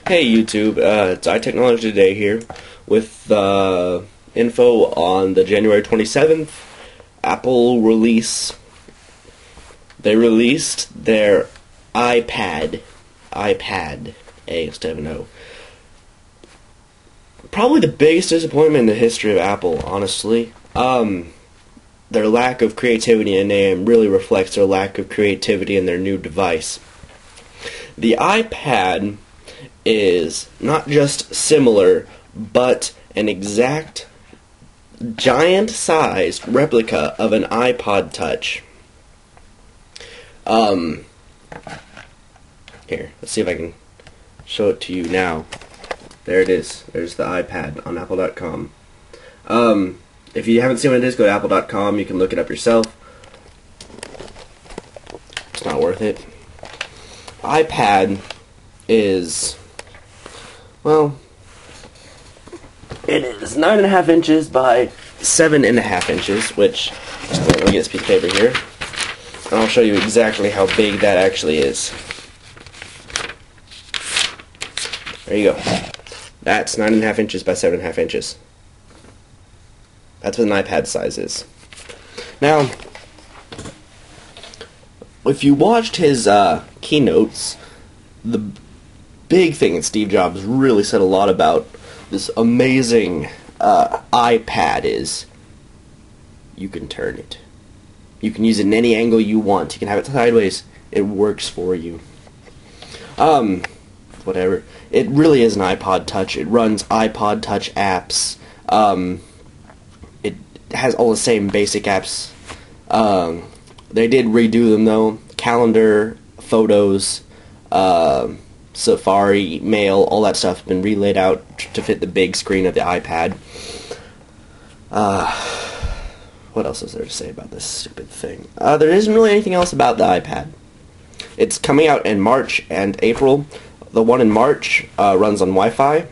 Hey YouTube, it's iTechnology Today here with info on the January 27th Apple release. They released their iPad A instead of an O. Probably the biggest disappointment in the history of Apple, honestly. Their lack of creativity in name really reflects their lack of creativity in their new device. The iPad is not just similar, but an exact giant-sized replica of an iPod Touch. Here, let's see if I can show it to you now. There it is. There's the iPad on Apple.com. If you haven't seen what it is, go to Apple.com. You can look it up yourself. It's not worth it. iPad is, well, it is 9.5 inches by 7.5 inches, which, let me get this piece of paper here, and I'll show you exactly how big that actually is. There you go. That's 9.5 inches by 7.5 inches. That's what an iPad size is. Now, if you watched his keynotes, the big thing that Steve Jobs really said a lot about this amazing iPad is you can turn it. You can use it in any angle you want. You can have it sideways. It works for you. Whatever. It really is an iPod Touch. It runs iPod Touch apps. It has all the same basic apps. They did redo them though. Calendar, photos, Safari, Mail, all that stuff has been relaid out to fit the big screen of the iPad. What else is there to say about this stupid thing? There isn't really anything else about the iPad. It's coming out in March and April. The one in March runs on Wi-Fi.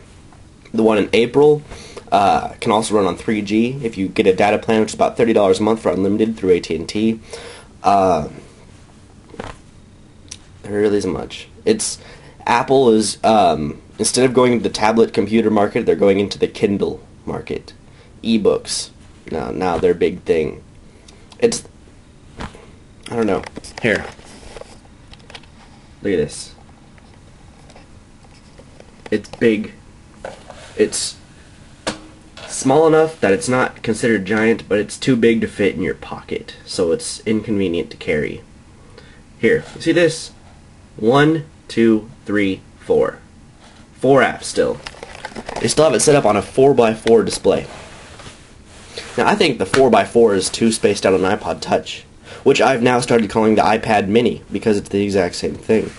The one in April can also run on 3G if you get a data plan, which is about $30 a month for unlimited through AT&T. There really isn't much. Apple is, instead of going into the tablet computer market, they're going into the Kindle market. E-books. Now their big thing. I don't know. Here. Look at this. It's big. It's small enough that it's not considered giant, but it's too big to fit in your pocket, so it's inconvenient to carry. Here, you see this? 1, 2, 3, 4. 4 apps still. They still have it set up on a 4x4 display. Now, I think the 4x4 is too spaced out on an iPod Touch, which I've now started calling the iPad Mini, because it's the exact same thing.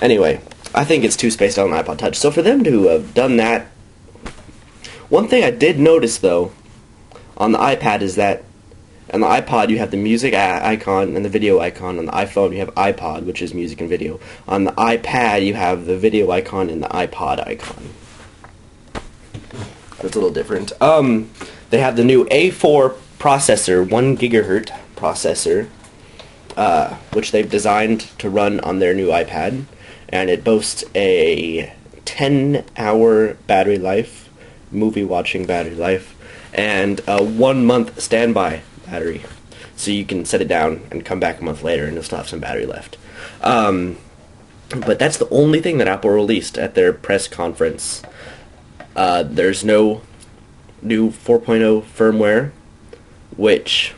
Anyway, I think it's too spaced out on an iPod Touch. So for them to have done that, one thing I did notice, though, on the iPad is that on the iPod you have the music icon and the video icon. On the iPhone you have iPod, which is music and video. On the iPad you have the video icon and the iPod icon. That's a little different. They have the new A4 processor, 1 gigahertz processor, which they've designed to run on their new iPad, and it boasts a 10-hour battery life, movie watching battery life, and a 1-month standby battery, so you can set it down and come back a month later and you'll still have some battery left. But that's the only thing that Apple released at their press conference. There's no new 4.0 firmware, which,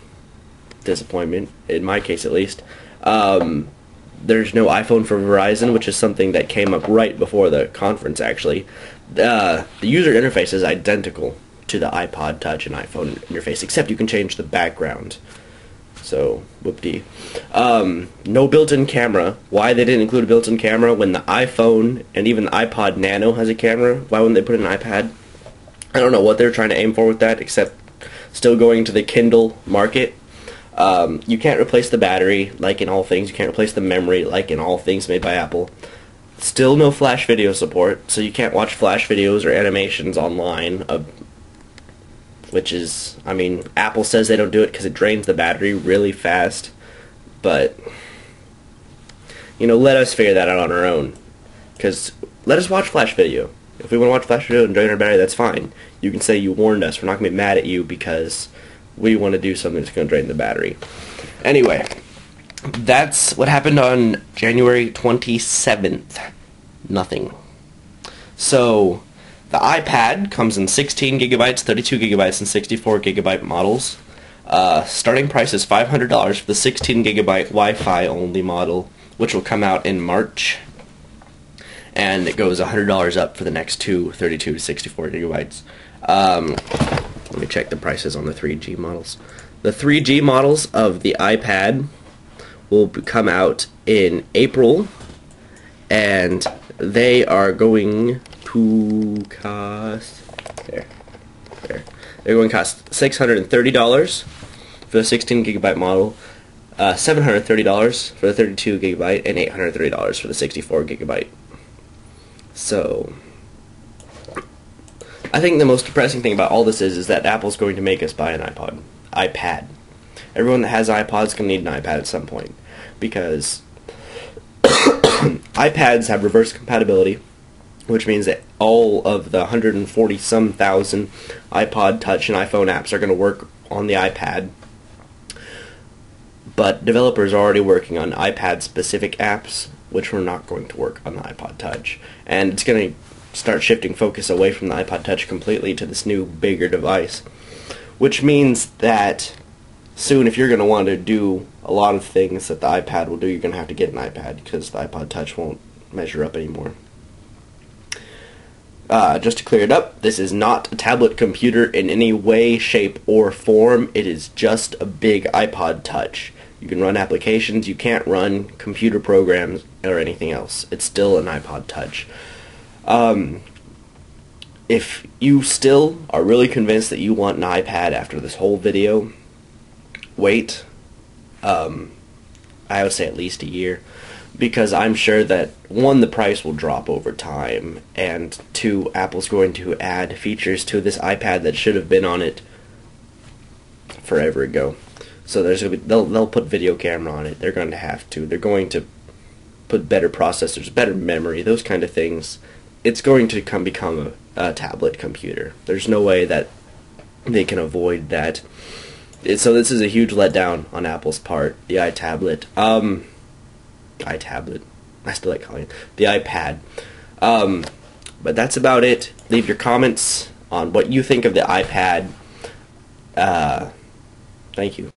disappointment, in my case at least. There's no iPhone for Verizon, which is something that came up right before the conference, actually. The user interface is identical to the iPod Touch and iPhone interface, except you can change the background. So, whoop-dee. No built-in camera. Why they didn't include a built-in camera when the iPhone and even the iPod Nano has a camera? Why wouldn't they put it in an iPad? I don't know what they're trying to aim for with that, except still going to the Kindle market. You can't replace the battery, like in all things. You can't replace the memory, like in all things made by Apple. Still no Flash video support, so you can't watch Flash videos or animations online, which is, I mean, Apple says they don't do it because it drains the battery really fast, but, you know, let us figure that out on our own, because let us watch Flash video. If we want to watch Flash video and drain our battery, that's fine. You can say you warned us. We're not going to be mad at you because we want to do something that's going to drain the battery. Anyway, that's what happened on January 27th. Nothing. So, the iPad comes in 16 gigabytes, 32 gigabytes, and 64 gigabyte models. Starting price is $500 for the 16 gigabyte Wi-Fi only model, which will come out in March. And it goes $100 up for the next two, 32 to 64 gigabytes. Let me check the prices on the 3G models. The 3G models of the iPad will come out in April, and they are going to cost they're going to cost $630 for the 16 gigabyte model, $730 for the 32 gigabyte, and $830 for the 64 gigabyte. So, I think the most depressing thing about all this is that Apple's going to make us buy an iPad. Everyone that has iPods is going to need an iPad at some point, because iPads have reverse compatibility, which means that all of the 140-some thousand iPod Touch and iPhone apps are going to work on the iPad. But developers are already working on iPad-specific apps, which were not going to work on the iPod Touch. And it's going to start shifting focus away from the iPod Touch completely to this new, bigger device. Which means that soon, if you're going to want to do a lot of things that the iPad will do, you're going to have to get an iPad, because the iPod Touch won't measure up anymore. Just to clear it up, this is not a tablet computer in any way, shape, or form. It is just a big iPod Touch. You can run applications, you can't run computer programs or anything else. It's still an iPod Touch. If you still are really convinced that you want an iPad after this whole video, wait. I would say at least a year, because I'm sure that, one, the price will drop over time, and two, Apple's going to add features to this iPad that should have been on it forever ago. So there's gonna be, they'll put video camera on it. They're going to have to. They're going to put better processors, better memory, those kind of things. It's going to become a tablet computer. There's no way that they can avoid that. So this is a huge letdown on Apple's part. The iTablet. iTablet. I still like calling it the iPad. But that's about it. Leave your comments on what you think of the iPad. Thank you.